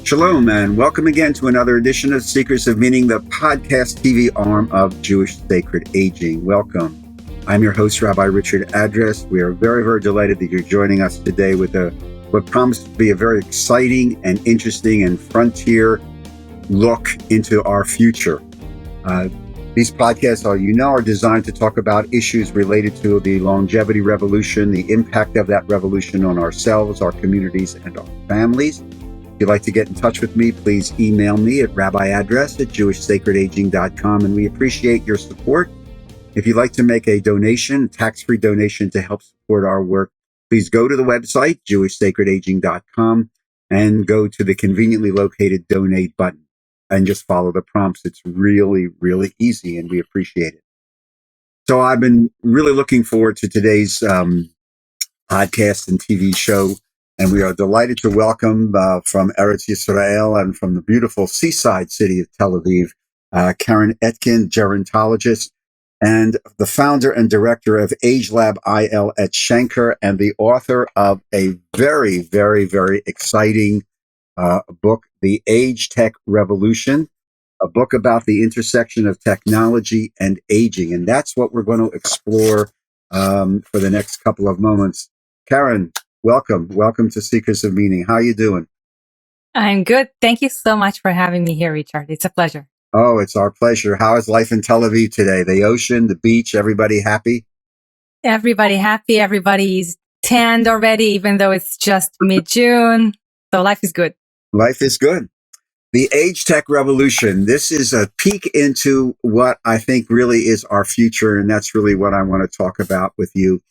Shalom and welcome again to another edition of Seekers of Meaning, the podcast TV arm of Jewish Sacred Aging. Welcome. I'm your host, Rabbi Richard Address. We are very, very delighted that you're joining us today with what promises to be a very exciting and interesting and frontier look into our future. These podcasts, are designed to talk about issues related to the longevity revolution, the impact of that revolution on ourselves, our communities, and our families. If you'd like to get in touch with me, please email me at Rabbi Address at jewishsacredaging.com, and we appreciate your support. If you'd like to make a donation, tax-free donation to help support our work, please go to the website, jewishsacredaging.com, and go to the conveniently located donate button and just follow the prompts. It's really, really easy, and we appreciate it. So I've been really looking forward to today's podcast and TV show. And we are delighted to welcome from Eretz Yisrael and from the beautiful seaside city of Tel Aviv, Keren Etkin, gerontologist, and the founder and director of AgeLabIL at Schenker, and the author of a very, very, very exciting book, The AgeTech Revolution, a book about the intersection of technology and aging. And that's what we're going to explore for the next couple of moments. Keren, welcome. Welcome to Seekers of Meaning. How are you doing? I'm good. Thank you so much for having me here, Richard. It's a pleasure. Oh, it's our pleasure. How is life in Tel Aviv today? The ocean, the beach, everybody happy? Everybody happy. Everybody's tanned already, even though it's just mid-June. So life is good. Life is good. The AgeTech Revolution. This is a peek into what I think really is our future, and that's really what I want to talk about with you.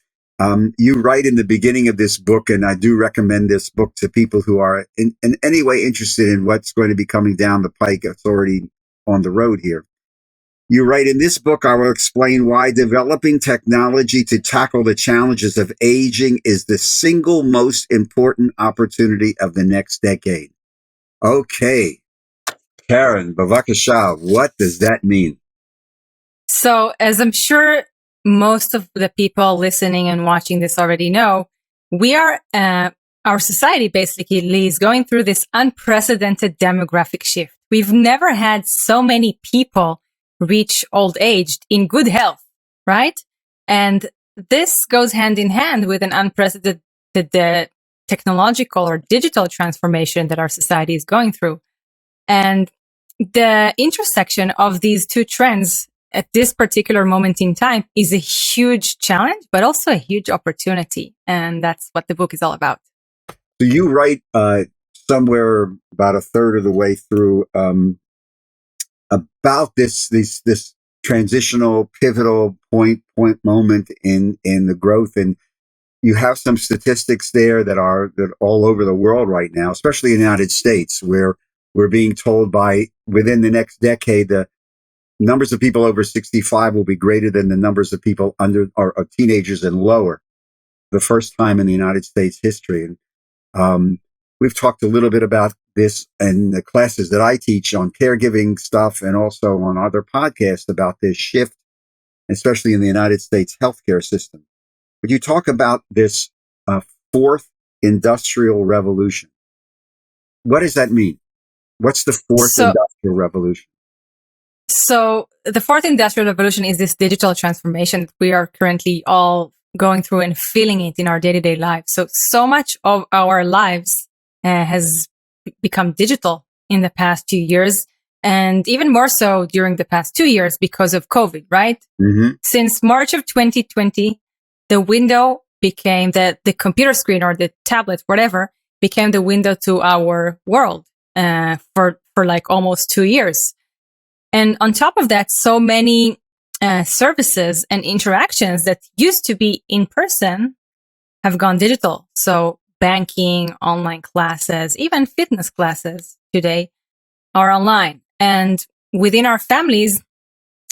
You write in the beginning of this book, and I do recommend this book to people who are in any way interested in what's going to be coming down the pike. It's already on the road here. You write, in this book, I will explain why developing technology to tackle the challenges of aging is the single most important opportunity of the next decade. Okay. Keren, bavakasha, what does that mean? So, as I'm sure most of the people listening and watching this already know, our society basically is going through this unprecedented demographic shift. We've never had so many people reach old age in good health, right? And this goes hand in hand with an unprecedented technological or digital transformation that our society is going through. And the intersection of these two trends at this particular moment in time is a huge challenge, but also a huge opportunity. And that's what the book is all about. So you write somewhere about a third of the way through about this transitional, pivotal point moment in the growth. And you have some statistics there that are all over the world right now, especially in the United States, where we're being told by within the next decade, the numbers of people over 65 will be greater than the numbers of people under or teenagers and lower, the first time in the United States history. And we've talked a little bit about this in the classes that I teach on caregiving stuff and also on other podcasts about this shift, especially in the United States healthcare system. But you talk about this fourth industrial revolution. What does that mean? What's the fourth industrial revolution? So the fourth industrial revolution is this digital transformation that we are currently all going through and feeling it in our day-to-day lives. So much of our lives has become digital in the past few years, and even more so during the past 2 years because of COVID, right? Mm-hmm. Since March of 2020, the window became the computer screen or the tablet, whatever, became the window to our world for like almost 2 years. And on top of that, so many services and interactions that used to be in person have gone digital. So banking, online classes, even fitness classes today are online. And within our families,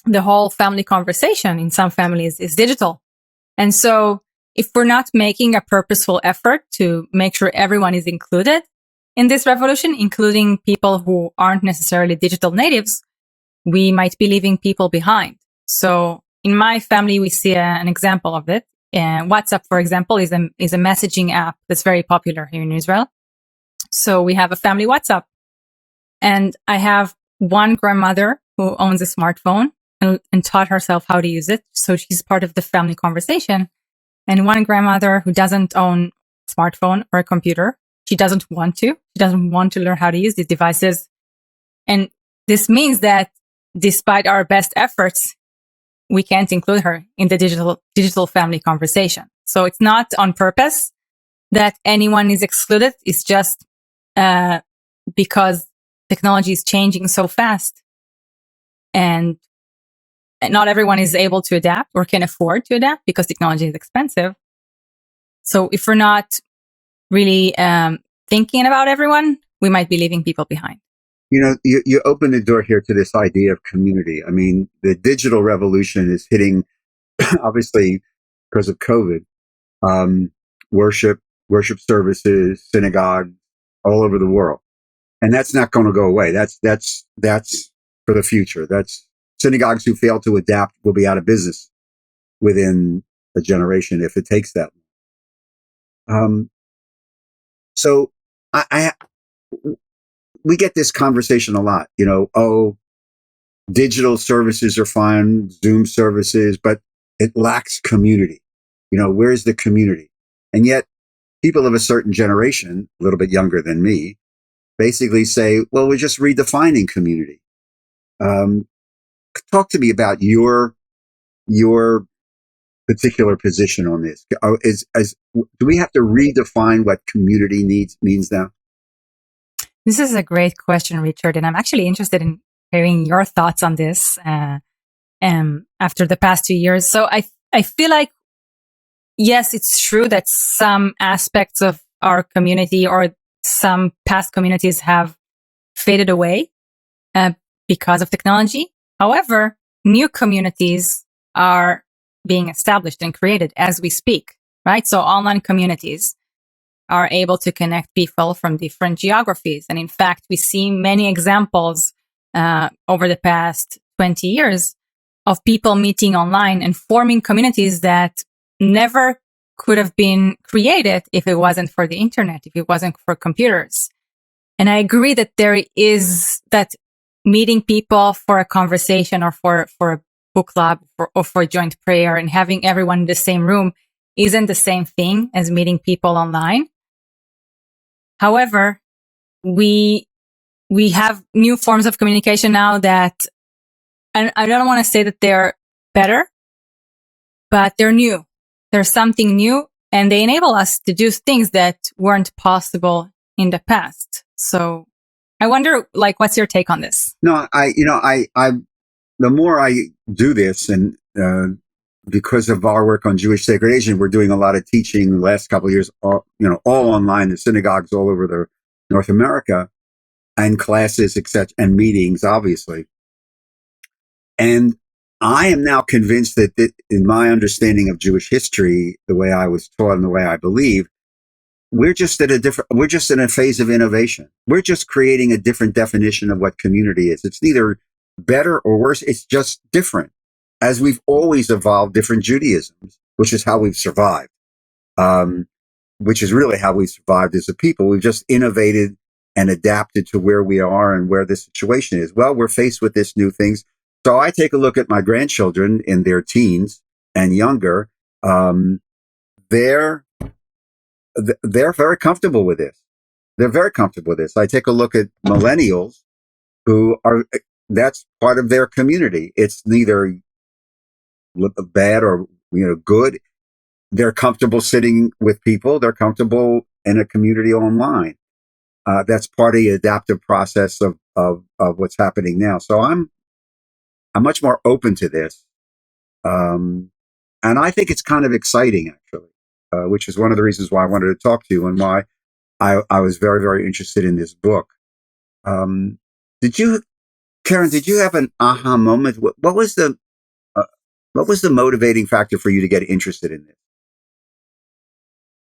the whole family conversation in some families is digital. And so if we're not making a purposeful effort to make sure everyone is included in this revolution, including people who aren't necessarily digital natives, we might be leaving people behind. So in my family, we see an example of it. WhatsApp, for example, is a messaging app that's very popular here in Israel. So we have a family WhatsApp. And I have one grandmother who owns a smartphone and taught herself how to use it. So she's part of the family conversation. And one grandmother who doesn't own a smartphone or a computer. She doesn't want to. She doesn't want to learn how to use these devices. And this means that despite our best efforts, we can't include her in the digital family conversation. So it's not on purpose that anyone is excluded. It's just because technology is changing so fast, and not everyone is able to adapt or can afford to adapt because technology is expensive. So if we're not really thinking about everyone, we might be leaving people behind. You know, you open the door here to this idea of community. I mean, the digital revolution is hitting, obviously, because of COVID, worship services, synagogue, all over the world. And that's not going to go away. That's for the future. That's synagogues who fail to adapt will be out of business within a generation if it takes that long. So we get this conversation a lot, you know, oh, digital services are fine, Zoom services, but it lacks community. You know, where's the community? And yet people of a certain generation, a little bit younger than me, basically say, well, we're just redefining community. Talk to me about your particular position on this. Do we have to redefine what community means now? This is a great question, Richard, and I'm actually interested in hearing your thoughts on this after the past 2 years. So I feel like, yes, it's true that some aspects of our community or some past communities have faded away because of technology. However, new communities are being established and created as we speak, right? So online communities are able to connect people from different geographies. And in fact, we see many examples over the past 20 years of people meeting online and forming communities that never could have been created if it wasn't for the internet, if it wasn't for computers. And I agree that there is that meeting people for a conversation or for a book club or for joint prayer and having everyone in the same room isn't the same thing as meeting people online. However, we have new forms of communication now that, and I don't want to say that they're better, but they're new. They're something new, and they enable us to do things that weren't possible in the past. So I wonder, like, what's your take on this? No, the more I do this, and because of our work on Jewish segregation, we're doing a lot of teaching the last couple of years, all online, the synagogues all over North America, and classes, etc., and meetings, obviously. And I am now convinced that in my understanding of Jewish history, the way I was taught and the way I believe, we're just in a phase of innovation. We're just creating a different definition of what community is. It's neither better or worse. It's just different. As we've always evolved different Judaisms, which is how we've survived, which is really how we've survived as a people. We've just innovated and adapted to where we are and where the situation is. Well, we're faced with this new things. So I take a look at my grandchildren in their teens and younger. They're very comfortable with this. They're very comfortable with this. I take a look at millennials who that's part of their community. It's neither bad or, good. They're comfortable sitting with people. They're comfortable in a community online. That's part of the adaptive process of what's happening now. So I'm much more open to this. And I think it's kind of exciting, actually, which is one of the reasons why I wanted to talk to you and why I was very, very interested in this book. Keren, did you have an aha moment? What was the motivating factor for you to get interested in this?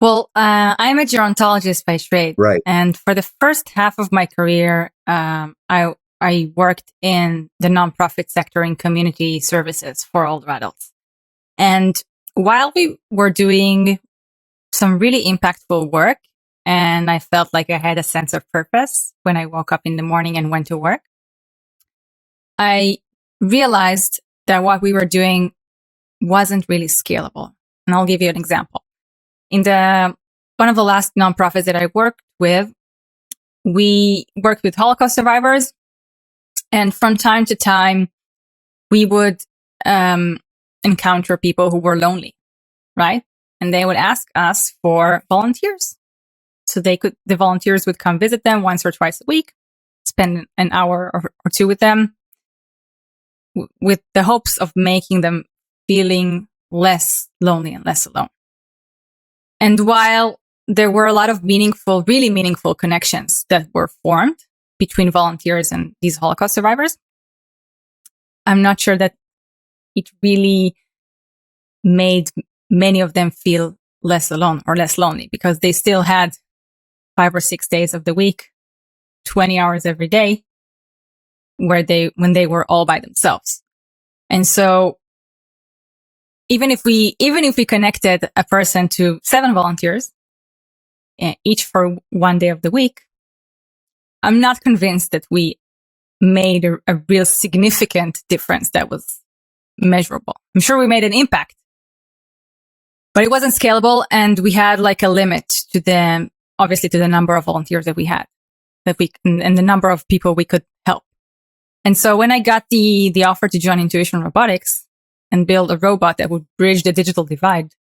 Well, I'm a gerontologist by trade. Right. And for the first half of my career, I worked in the nonprofit sector in community services for older adults. And while we were doing some really impactful work, and I felt like I had a sense of purpose when I woke up in the morning and went to work. I realized that what we were doing wasn't really scalable. And I'll give you an example. In one of the last nonprofits that I worked with, we worked with Holocaust survivors. And from time to time, we would encounter people who were lonely, right? And they would ask us for volunteers. So the volunteers would come visit them once or twice a week, spend an hour or two with them, with the hopes of making them feeling less lonely and less alone. And while there were a lot of really meaningful connections that were formed between volunteers and these Holocaust survivors, I'm not sure that it really made many of them feel less alone or less lonely, because they still had 5 or 6 days of the week, 20 hours every day, when they were all by themselves. And so even if we connected a person to 7 volunteers, each for 1 day of the week, I'm not convinced that we made a real significant difference that was measurable. I'm sure we made an impact, but it wasn't scalable, and we had like a limit to the number of volunteers that we had, and the number of people we could help. And so when I got the offer to join Intuition Robotics and build a robot that would bridge the digital divide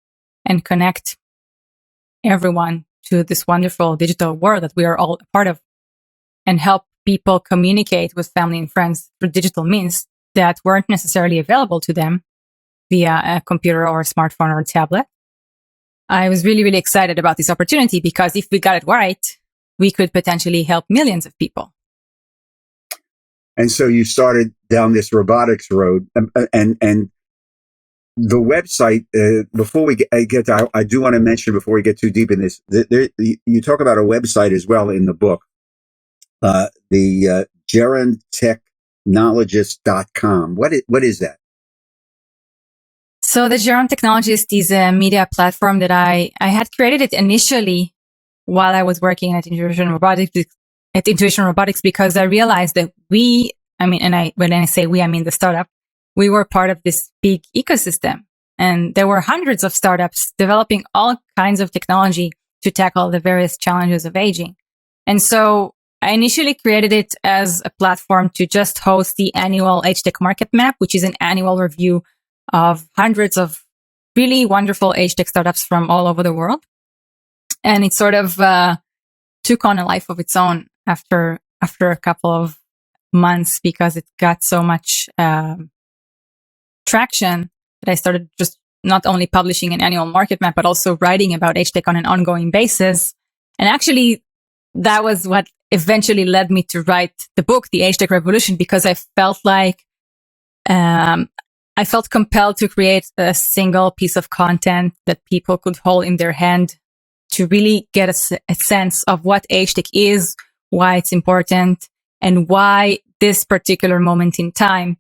and connect everyone to this wonderful digital world that we are all a part of, and help people communicate with family and friends through digital means that weren't necessarily available to them via a computer or a smartphone or a tablet, I was really, really excited about this opportunity, because if we got it right, we could potentially help millions of people. And so you started down this robotics road, and the website, before we get to, I do want to mention before we get too deep in this, you talk about a website as well in the book, the GerundTechnologist.com. What is that? So the Gerund Technologist is a media platform that I had created it initially while I was working at Intuition Robotics, because I realized that when I say we, I mean the startup, we were part of this big ecosystem, and there were hundreds of startups developing all kinds of technology to tackle the various challenges of aging. And so I initially created it as a platform to just host the annual AgeTech Market Map, which is an annual review of hundreds of really wonderful AgeTech startups from all over the world. And it sort of took on a life of its own after a couple of months, because it got so much traction that I started just not only publishing an annual market map, but also writing about AgeTech on an ongoing basis. And actually, that was what eventually led me to write the book, The AgeTech Revolution, because I felt like I felt compelled to create a single piece of content that people could hold in their hand to really get a sense of what AgeTech is, why it's important, and why this particular moment in time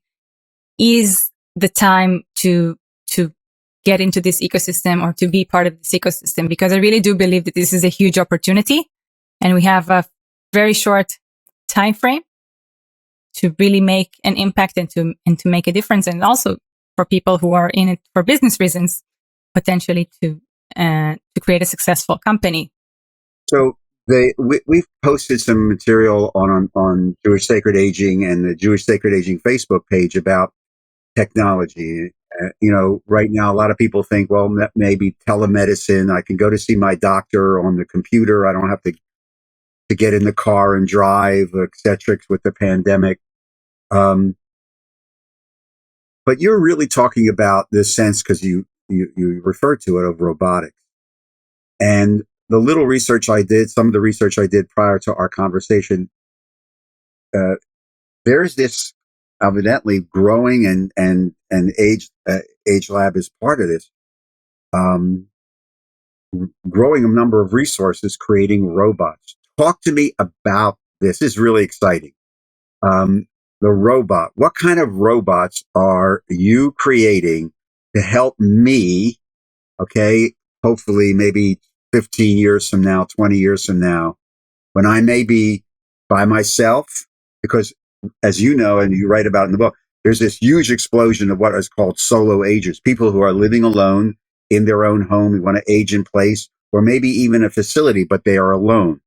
is the time to get into this ecosystem, or to be part of this ecosystem, because I really do believe that this is a huge opportunity, and we have a very short time frame to really make an impact and to make a difference, and also for people who are in it for business reasons, potentially to create a successful company. So we've posted some material on Jewish Sacred Aging and the Jewish Sacred Aging Facebook page about technology. Right now, a lot of people think, well, maybe telemedicine. I can go to see my doctor on the computer. I don't have to get in the car and drive, et cetera, with the pandemic. But you're really talking about this sense, because you refer to it, of robotics. And the little research I did, some of the research I did prior to our conversation, there's this evidently growing, and AgeLab is part of this, growing a number of resources creating robots. Talk to me about this. This is really exciting. The robot. What kind of robots are you creating to help me? Okay, hopefully maybe 15 years from now, 20 years from now, when I may be by myself, because as you know, and you write about in the book, there's this huge explosion of what is called solo agers, people who are living alone in their own home, who want to age in place, or maybe even a facility, but they are alone.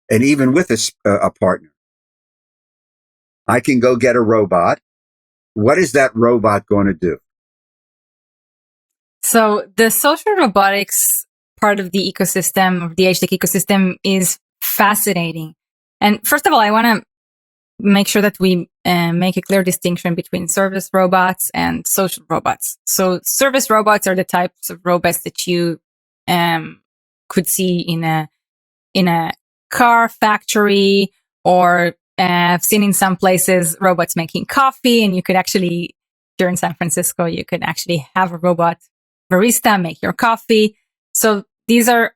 And even with a partner, I can go get a robot. What is that robot going to do? So the social robotics part of the ecosystem, of the AgeTech ecosystem, is fascinating. And first of all, I want to make sure that we make a clear distinction between service robots and social robots. So service robots are the types of robots that you could see in a car factory, or I've seen in some places robots making coffee, and you could actually, here in San Francisco, you could actually have a robot barista make your coffee. So these are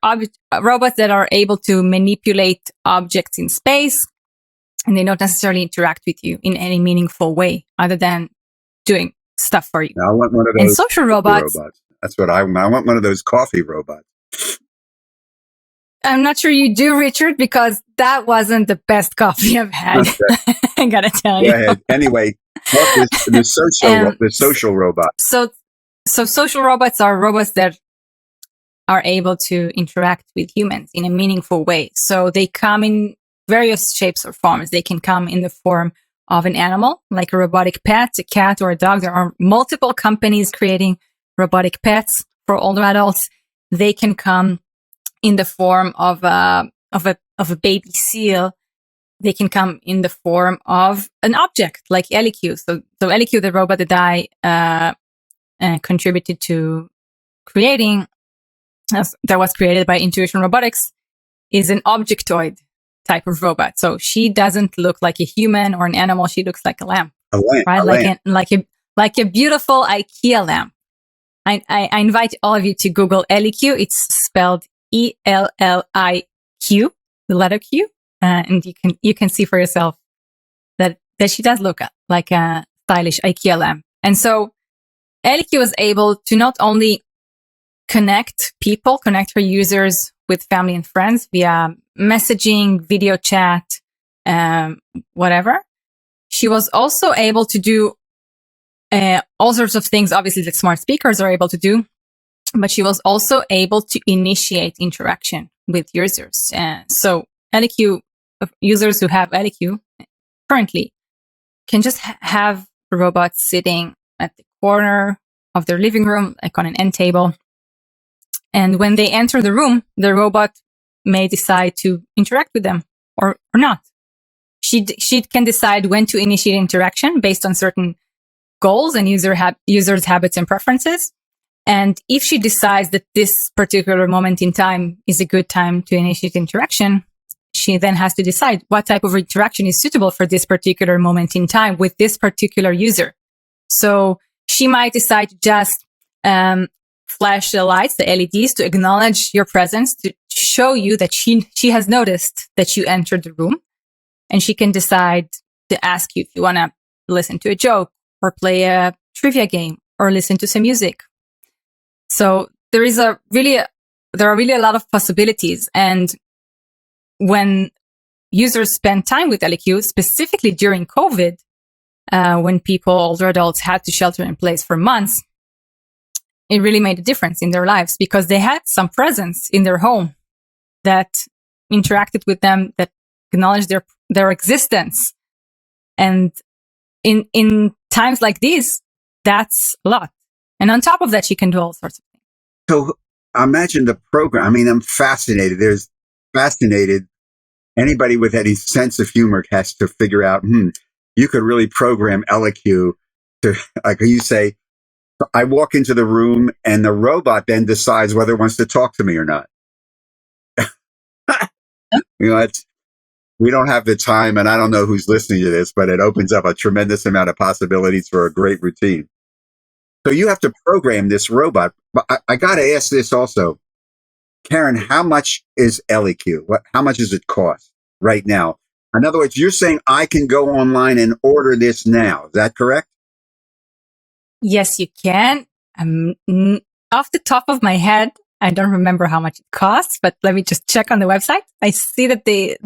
robots that are able to manipulate objects in space, and they don't necessarily interact with you in any meaningful way other than doing stuff for you. Now, I want one of those. And social robots. That's what I want, one of those coffee robots. I'm not sure you do, Richard, because that wasn't the best coffee I've had. Okay. I gotta tell you. Go ahead. Anyway, the social robot. So social robots are robots that are able to interact with humans in a meaningful way. So they come in various shapes or forms. They can come in the form of an animal, like a robotic pet, a cat or a dog. There are multiple companies creating robotic pets for older adults. They can come in the form of a baby seal. They can come in the form of an object like AgeLabIL. So AgeLabIL, the robot that I contributed to creating, that was created by Intuition Robotics, is an objectoid type of robot. So she doesn't look like a human or an animal. She looks like a lamp. Right? Like a beautiful IKEA lamp. I invite all of you to Google AgeLabIL. It's spelled ELLIQ, the letter Q, and you can see for yourself that she does look like a stylish IKEA lamp. And so AgeLabIL was able to not only connect her users with family and friends via messaging, video chat, whatever. She was also able to do all sorts of things, obviously, that smart speakers are able to do, but she was also able to initiate interaction with users. So AgeLabIL, users who have AgeLabIL currently can just have robots sitting at the corner of their living room, like on an end table. And when they enter the room, the robot may decide to interact with them or not. She can decide when to initiate interaction based on certain goals and users' habits and preferences. And if she decides that this particular moment in time is a good time to initiate interaction, she then has to decide what type of interaction is suitable for this particular moment in time with this particular user. So she might decide to just flash the lights, the LEDs, to acknowledge your presence, to show you that she has noticed that you entered the room. And she can decide to ask you if you want to listen to a joke or play a trivia game or listen to some music. So there are really a lot of possibilities. And when users spend time with AgeLabIL, specifically during COVID, when older adults had to shelter in place for months, it really made a difference in their lives because they had some presence in their home that interacted with them, that acknowledged their existence. And in times like these, that's a lot. And on top of that, she can do all sorts of things. So imagine the program. I mean, I'm fascinated. Anybody with any sense of humor has to figure out, you could really program AgeLabIL to, like you say, I walk into the room and the robot then decides whether it wants to talk to me or not. We don't have the time, and I don't know who's listening to this, but it opens up a tremendous amount of possibilities for a great routine. So you have to program this robot. But I got to ask this also. Keren, how much is AgeLabIL? How much does it cost right now? In other words, you're saying I can go online and order this now. Is that correct? Yes, you can. Off the top of my head, I don't remember how much it costs, but let me just check on the website. I see that the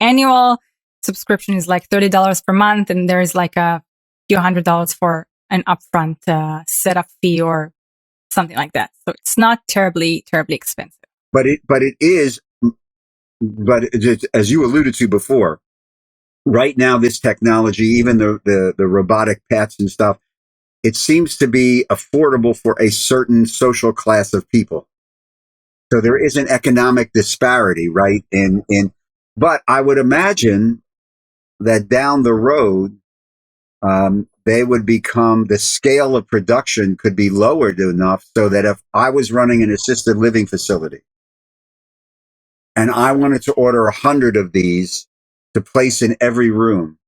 annual subscription is like $30 per month, and there's like a few $100 for an upfront setup fee or something like that. So it's not terribly expensive. But it is. But as you alluded to before, right now this technology, even the robotic pets and stuff, it seems to be affordable for a certain social class of people. So there is an economic disparity, right? But I would imagine that down the road, they would become, the scale of production could be lowered enough so that if I was running an assisted living facility and I wanted to order 100 of these to place in every room,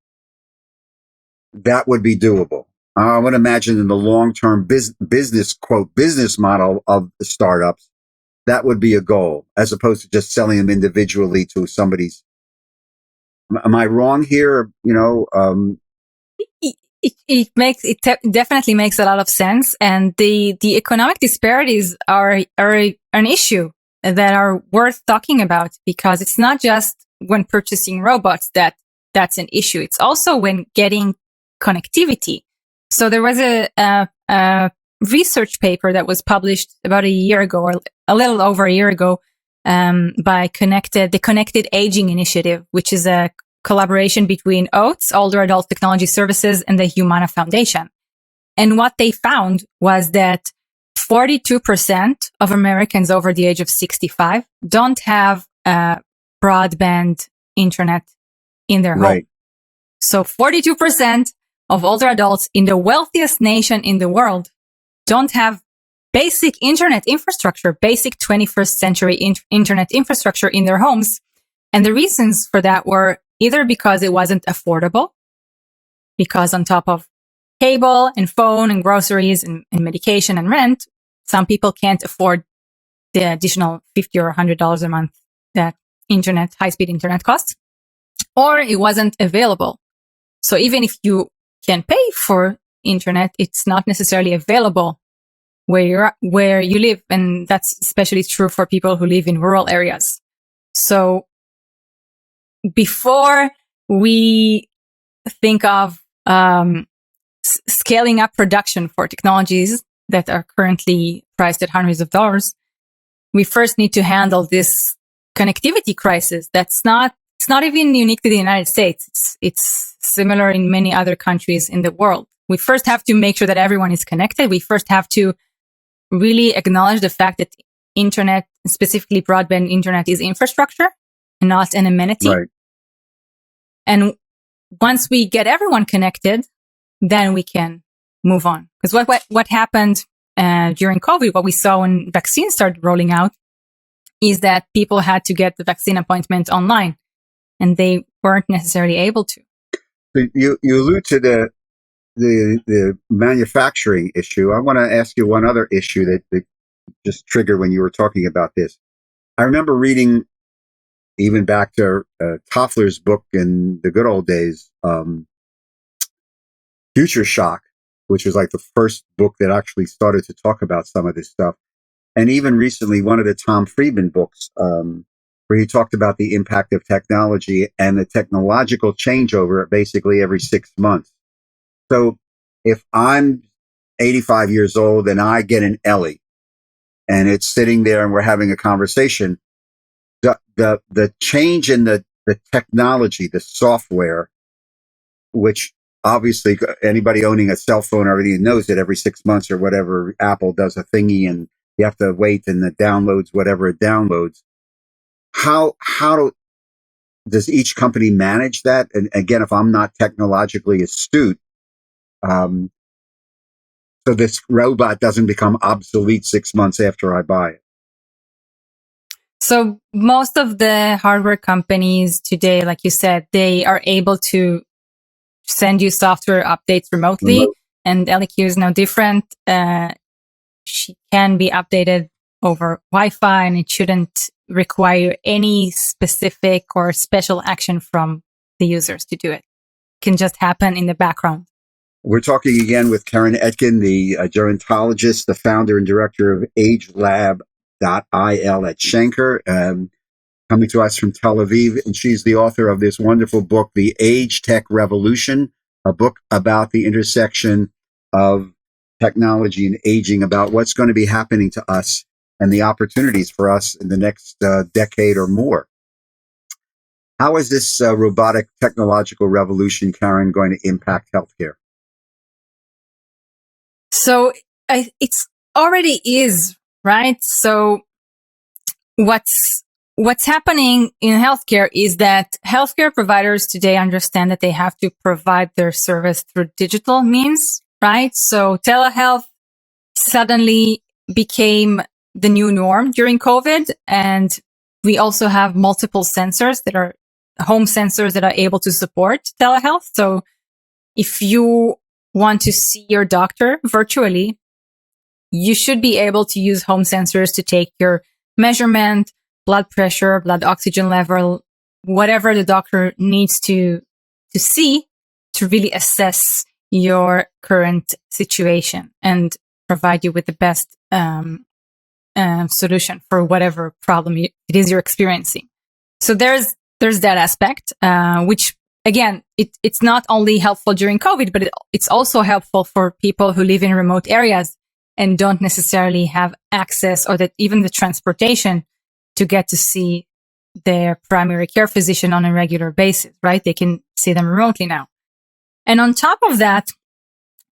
that would be doable. I would imagine in the long-term business model of the startups, that would be a goal, as opposed to just selling them individually to somebody's. Am I wrong here? It definitely makes a lot of sense, and the economic disparities are an issue that are worth talking about, because it's not just when purchasing robots that's an issue. It's also when getting connectivity. So there was a research paper that was published about a year ago, or a little over a year ago, by the Connected Aging Initiative, which is a collaboration between OATS, Older Adult Technology Services, and the Humana Foundation. And what they found was that 42% of Americans over the age of 65 don't have broadband internet in their home. So 42% of older adults in the wealthiest nation in the world don't have basic internet infrastructure, basic 21st century internet infrastructure in their homes. And the reasons for that were either because it wasn't affordable, because on top of cable and phone and groceries and medication and rent, some people can't afford the additional $50 or $100 a month that high-speed internet costs, or it wasn't available. So even if you can pay for internet, it's not necessarily available where you live. And that's especially true for people who live in rural areas. So before we think of scaling up production for technologies that are currently priced at hundreds of dollars, we first need to handle this connectivity crisis. It's not even unique to the United States. It's similar in many other countries in the world. We first have to make sure that everyone is connected. We first have to really acknowledge the fact that internet, specifically broadband internet, is infrastructure and not an amenity. Right. And once we get everyone connected, then we can move on. Because what happened during COVID, what we saw when vaccines started rolling out, is that people had to get the vaccine appointment online, and they weren't necessarily able to. You allude to the manufacturing issue. I want to ask you one other issue that just triggered when you were talking about this. I remember reading, even back to Toffler's book in the good old days, Future Shock, which was like the first book that actually started to talk about some of this stuff. And even recently, one of the Tom Friedman books, where he talked about the impact of technology and the technological changeover basically every 6 months. So if I'm 85 years old and I get an Ellie and it's sitting there and we're having a conversation, the change in the technology, the software, which obviously anybody owning a cell phone or everything knows that every 6 months or whatever, Apple does a thingy and you have to wait and it downloads whatever it downloads. How does each company manage that? And again, if I'm not technologically astute, so this robot doesn't become obsolete 6 months after I buy it. So most of the hardware companies today, like you said, they are able to send you software updates remotely. And LEQ is no different. She can be updated over Wi-Fi, and it shouldn't require any specific or special action from the users to do it. It can just happen in the background. We're talking again with Keren Etkin, the gerontologist, the founder and director of AgeLabIL at Schenker, coming to us from Tel Aviv. And she's the author of this wonderful book, The AgeTech Revolution, a book about the intersection of technology and aging, about what's going to be happening to us and the opportunities for us in the next decade or more. How is this robotic technological revolution, Keren, going to impact healthcare? So it's already is, right? So what's happening in healthcare is that healthcare providers today understand that they have to provide their service through digital means, right? So telehealth suddenly became the new norm during COVID. And we also have multiple sensors that are home sensors that are able to support telehealth. So if you want to see your doctor virtually, you should be able to use home sensors to take your measurement, blood pressure, blood oxygen level, whatever the doctor needs to see to really assess your current situation and provide you with the best solution for whatever problem it is you're experiencing. So there's that aspect, which again, it's not only helpful during COVID, but it's also helpful for people who live in remote areas and don't necessarily have access or that even the transportation to get to see their primary care physician on a regular basis, right? They can see them remotely now. And on top of that,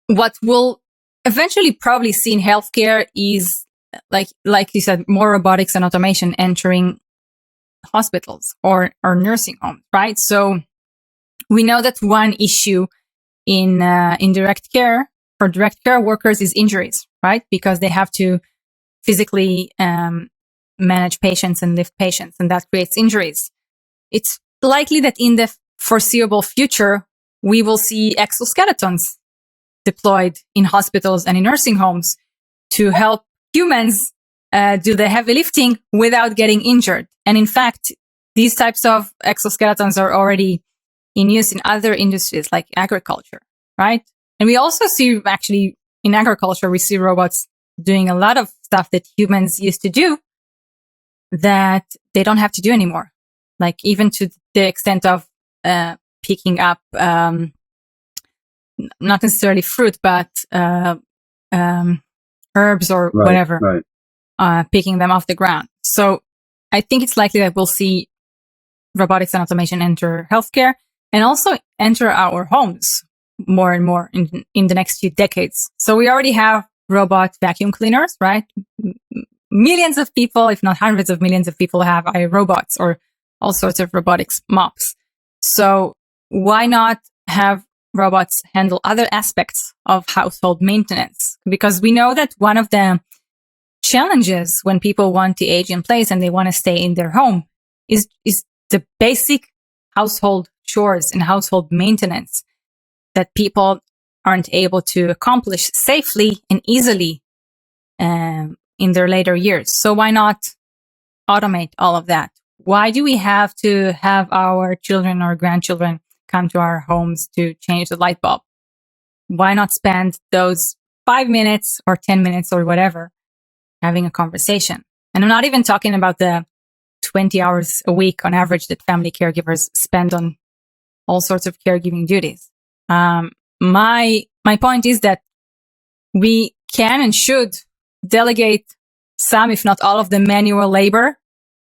what we'll eventually probably see in healthcare is, like you said, more robotics and automation entering hospitals or nursing homes, right? So we know that one issue in direct care for direct care workers is injuries, right? Because they have to physically manage patients and lift patients, and that creates injuries. It's likely that in the foreseeable future, we will see exoskeletons deployed in hospitals and in nursing homes to help humans do the heavy lifting without getting injured. And in fact, these types of exoskeletons are already in use in other industries like agriculture, right? And we also see actually in agriculture, we see robots doing a lot of stuff that humans used to do that they don't have to do anymore. Like even to the extent of picking up, not necessarily fruit, but herbs or whatever, picking them off the ground. So I think it's likely that we'll see robotics and automation enter healthcare and also enter our homes more and more in the next few decades. So we already have robot vacuum cleaners, right? Millions of people, if not hundreds of millions of people, have iRobots or all sorts of robotics mops. So why not have robots handle other aspects of household maintenance? Because we know that one of the challenges when people want to age in place and they want to stay in their home is the basic household chores and household maintenance that people aren't able to accomplish safely and easily in their later years. So why not automate all of that? Why do we have to have our children or grandchildren come to our homes to change the light bulb? Why not spend those 5 minutes or 10 minutes or whatever having a conversation? And I'm not even talking about the 20 hours a week on average that family caregivers spend on all sorts of caregiving duties. My point is that we can and should delegate some, if not all of the manual labor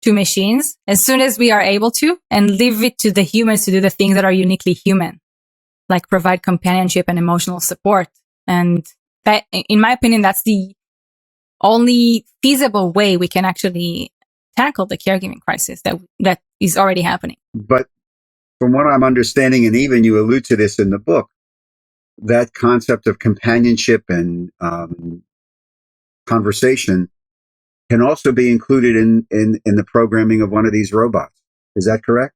to machines as soon as we are able to, and leave it to the humans to do the things that are uniquely human, like provide companionship and emotional support. And that, in my opinion, that's the only feasible way we can actually tackle the caregiving crisis that is already happening. But from what I'm understanding, and even you allude to this in the book, that concept of companionship and conversation can also be included in the programming of one of these robots. Is that correct?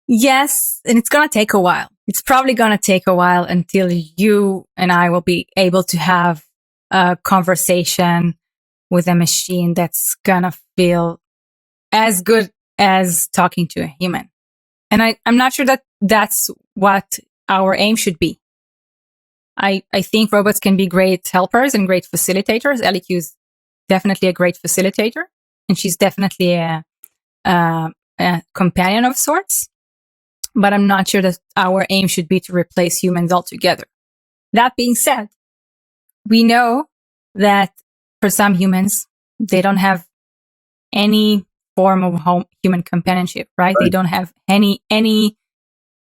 Yes, and it's going to take a while. It's probably going to take a while until you and I will be able to have a conversation with a machine that's going to feel as good as talking to a human. And I'm not sure that that's what our aim should be. I think robots can be great helpers and great facilitators. LEQ is definitely a great facilitator, and she's definitely a companion of sorts. But I'm not sure that our aim should be to replace humans altogether. That being said, we know that for some humans, they don't have any form of human companionship, right? They don't have any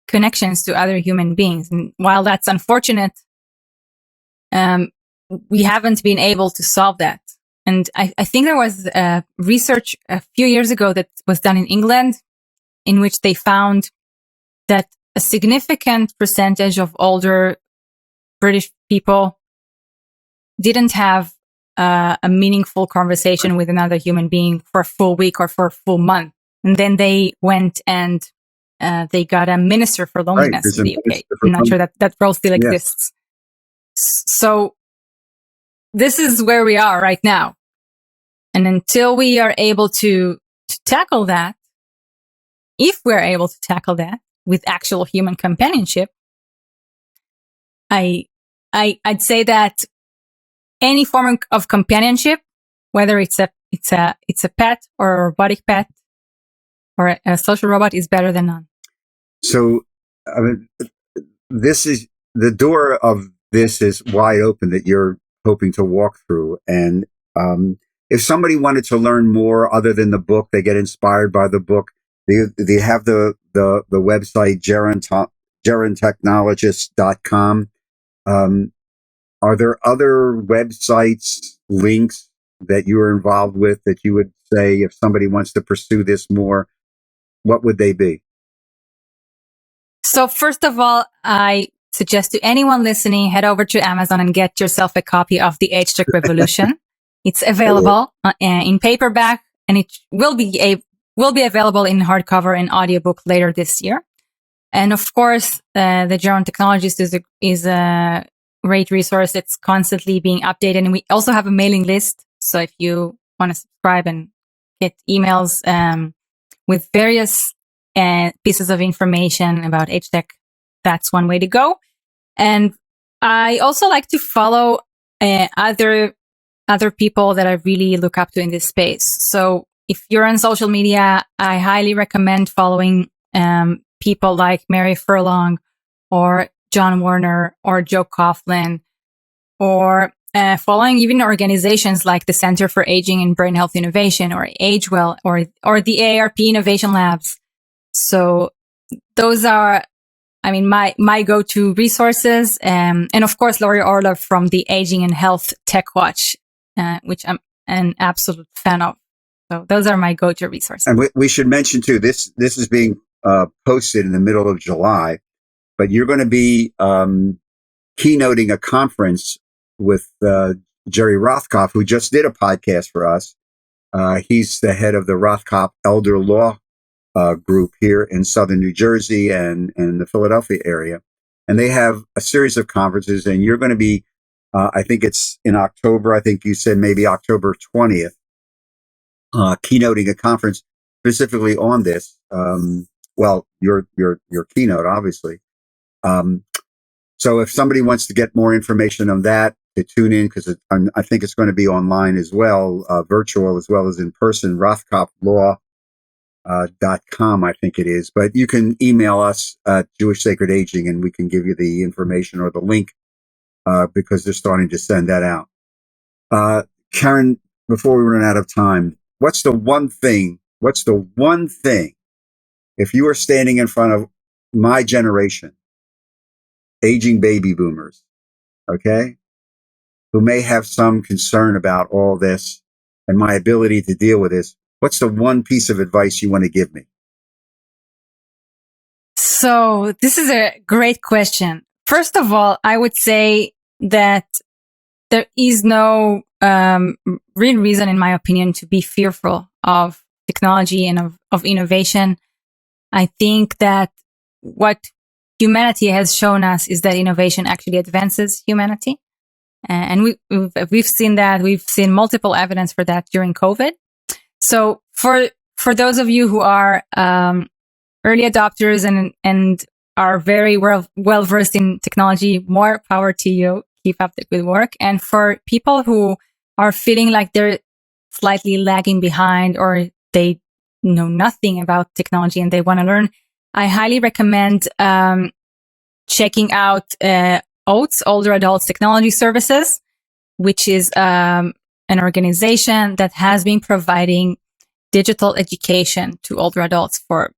connections to other human beings. And while that's unfortunate, we haven't been able to solve that. And I think there was research a few years ago that was done in England in which they found that a significant percentage of older British people didn't have a meaningful conversation with another human being for a full week or for a full month. And then they went and they got a minister for loneliness in the UK. I'm not sure that role still exists. So this is where we are right now. And until we are able to tackle that, if we're able to tackle that with actual human companionship, I'd say that any form of companionship, whether it's a pet or a robotic pet or a social robot, is better than none. So, I mean, this is the door of this is wide open that you're hoping to walk through. And if somebody wanted to learn more other than the book, they get inspired by the book. They have the website gerundtechnologist.com. Are there other websites, links that you are involved with that you would say if somebody wants to pursue this more, what would they be? So first of all, I suggest to anyone listening, head over to Amazon and get yourself a copy of the AgeTech Revolution. It's available in paperback, and it will be available in hardcover and audiobook later this year. And of course, the Gerund Technologist is a great resource. It's constantly being updated, and we also have a mailing list. So if you want to subscribe and get emails with various pieces of information about AgeTech, that's one way to go. And I also like to follow other people that I really look up to in this space. So if you're on social media, I highly recommend following people like Mary Furlong or John Warner or Joe Coughlin, or following even organizations like the Center for Aging and Brain Health Innovation or AgeWell or the AARP Innovation Labs. So those are, I mean, my go-to resources. And of course, Laurie Orlov from the Aging and Health Tech Watch, which I'm an absolute fan of. So those are my go-to resources. And we should mention too, this is being posted in the middle of July, but you're going to be keynoting a conference with Jerry Rothkopf, who just did a podcast for us. He's the head of the Rothkopf Elder Law group here in Southern New Jersey and the Philadelphia area. And they have a series of conferences, and you're going to be, I think it's in October. I think you said maybe October 20th, keynoting a conference specifically on this. Well, your keynote, obviously. So if somebody wants to get more information on that, to tune in, because I think it's going to be online as well, virtual as well as in person, rothkopflaw.com, I think it is. But you can email us at Jewish Sacred Aging and we can give you the information or the link, because they're starting to send that out. Keren, before we run out of time, what's the one thing, if you were standing in front of my generation, aging baby boomers, okay, who may have some concern about all this and my ability to deal with this, what's the one piece of advice you want to give me? So this is a great question. First of all, I would say that there is no real reason, in my opinion, to be fearful of technology and of innovation. I think that what humanity has shown us is that innovation actually advances humanity. And we've seen that. We've seen multiple evidence for that during COVID. So for those of you who are early adopters and are very well versed in technology, more power to you. Keep up the good work. And for people who are feeling like they're slightly lagging behind or they know nothing about technology and they want to learn, I highly recommend checking out OATS, Older Adults Technology Services, which is an organization that has been providing digital education to older adults for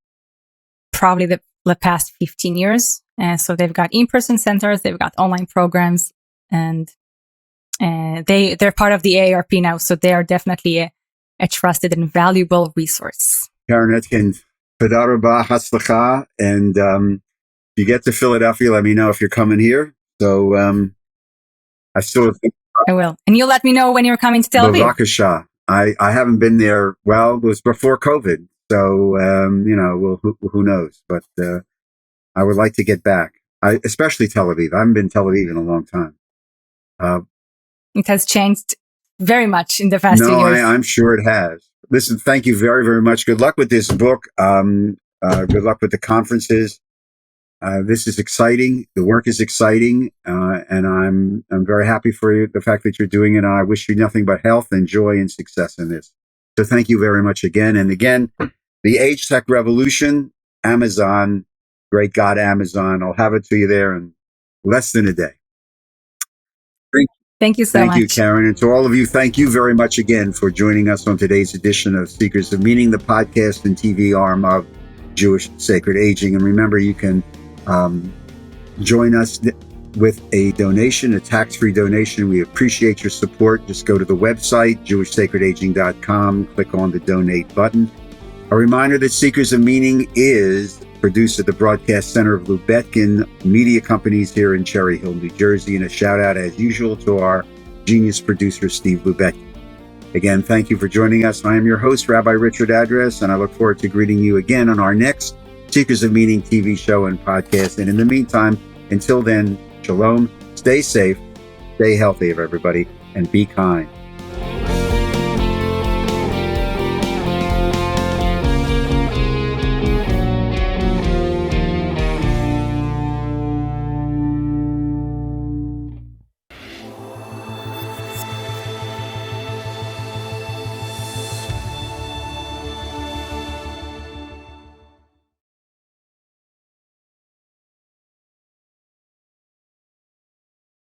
probably the past 15 years. So they've got in-person centers, they've got online programs, and they're part of the AARP now. So they are definitely a trusted and valuable resource. Keren Etkin, Toda Rabba, Hatzlacha, and if you get to Philadelphia, let me know if you're coming here. So I still think I will. And you'll let me know when you're coming to Tel Aviv. Bavakasha. I haven't been there. Well, it was before COVID. So, who knows? But I would like to get back. Especially Tel Aviv. I haven't been to Tel Aviv in a long time. It has changed very much in the past 2 years. I'm sure it has. Listen, thank you very, very much. Good luck with this book. Good luck with the conferences. This is exciting. The work is exciting, and I'm very happy for you, the fact that you're doing it. And I wish you nothing but health and joy and success in this. So thank you very much again. And again, the AgeTech Revolution, Amazon, great God, Amazon. I'll have it to you there in less than a day. Thank you so much. Thank you, Keren. And to all of you, thank you very much again for joining us on today's edition of Seekers of Meaning, the podcast and TV arm of Jewish Sacred Aging. And remember, you can join us with a donation, a tax-free donation. We appreciate your support. Just go to the website, jewishsacredaging.com, click on the donate button. A reminder that Seekers of Meaning is produced at the Broadcast Center of Lubetkin Media Companies here in Cherry Hill, New Jersey. And a shout out, as usual, to our genius producer, Steve Lubetkin. Again, thank you for joining us. I am your host, Rabbi Richard Address, and I look forward to greeting you again on our next Seekers of Meaning TV show and podcast. And in the meantime, until then, shalom, stay safe, stay healthy, everybody, and be kind.